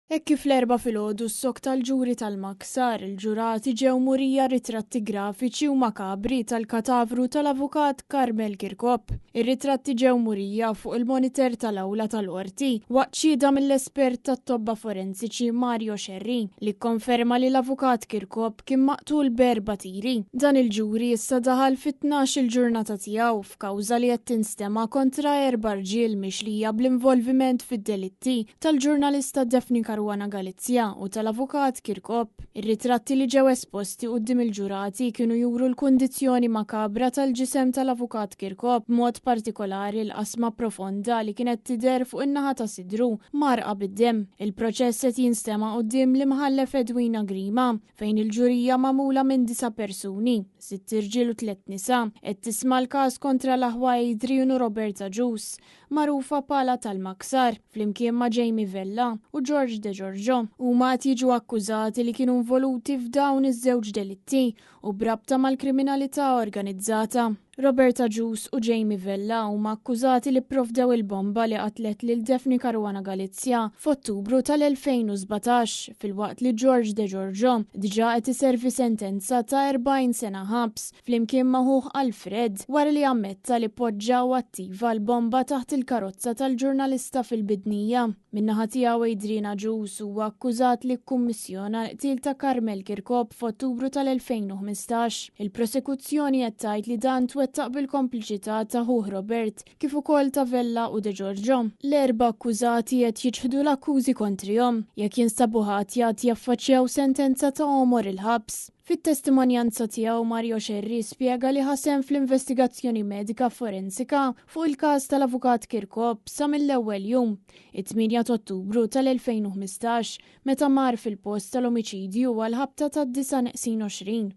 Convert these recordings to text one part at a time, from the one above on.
Hekk kif l-erba' filgħodu s-sok tal-ġuri tal-Maksar, il-ġurati ġew murija ritratti grafiċi u makabri tal-katavru tal-avukat Karmel Kirkop. Ir-ritratti ġew murija fuq il-monitor tal-awla tal-qorti waqt xhieda mill-espert tat-tobba forensiċi Mario Scerri li kkonferma li l-avukat Kirkop kien maqtul b'4 tiri. Dan il-ġuri issa daħal fit-12 il-ġurnata tiegħu f'kawża li qed tinstema' kontra 4 rġiel mixlija bl-involviment fid-delitti tal-ġurnalista Defni Caruana Galizia u tal-avukat Kirkop. Ir-ritratti li ġew esposti quddiem il-ġurati kienu juru l-kundizzjoni makabra tal-ġisem tal-avukat Kirkop, b'mod partikolari l-qasma profonda li kienet tidher fuq in-naħa ta' sidru marqa bid-dem. Il-proċess qed jinstema' quddiem l-imħallef Edwina Grima fejn il-ġurija magħmula minn 9 persuni, 6 irġiel u 3 nisa, qed tisma' l-każ kontra l-aħwa Adrian u Roberta Gius, magħrufa bħala tal-Maksar, flimkien ma' Jamie Vella u George De Giorgio, huma qed jiġu akkużati li kienu involuti f'dawn iż-żewġ delitti u brabta mal-kriminalità organizzata. Roberta Gius u Jamie Vella huma akkużati li pprovdew il-bomba li qatlet lil Defni Caruana Galizia f'Ottubru tal-2017 filwaqt li George De Giorgio diġà qed iservi sentenza ta' 40 sena ħabs flimkien ma' ħuħ Alfred wara li ammetta li poġġa u attiva l-bomba taħt il-karozza tal-ġurnalista fil-bidnija. Min-naħa tiegħu Adriana Gius huwa akkużat li kkummissjona l-qtil ta' Karmel Kirkop f'Ottubru tal-2015. Il-prosekuzzjoni qed tgħid li dan twettaq bil-kompliċità ta' ħuħ Robert kif ukoll ta' Vella u De Giorgio. L-4 akkużati qed jiġħdu l-akkużi kontrihom jekk jinstabu ħatja jaffaċċjaw sentenza ta' għomor il-ħabs. Fit-testimonjanza tiegħu Mario Scerri spjega li ħasem fl-investigazzjoni medika forensika fuq il-każ tal-avukat Kirkop sa mill-ewwel jum, it-8 Ottubru tal-2015, meta mar fil-post tal-omiċidju għal ħabta tad-9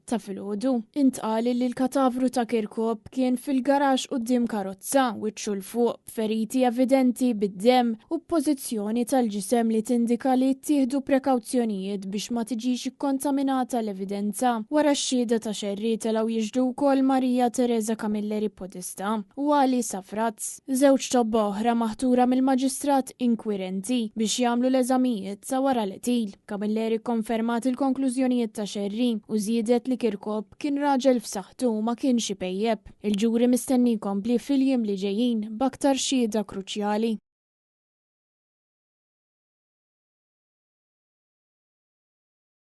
ta' filgħodu. Intqal li l-katavru ta' Kirkop kien fil-garax quddiem karozza wiċċu l fuq feriti evidenti bid-dem u b'pożizzjoni tal-ġisem li tindika li ttieħdu prekawzjonijiet biex ma tiġix ikkontaminata l-evidenza. Wara x-xhieda ta' Scerri telgħu jiġdu wkoll Maria Teresa Camilleri Podesta u Ali Safraz, żewġ tobba oħra maħtura mill-maġistrat inkwirenti biex jagħmlu l-eżamijiet sa wara l-qtil. Camilleri konfermat il-konklużjonijiet ta' Scerri u żiedet li Kirkop kien raġel f'saħħtu u ma kienx ipejjeb. Il-ġuri mistenni jkompli fil-jiem li ġejjin b'aktar xhieda kruċjali.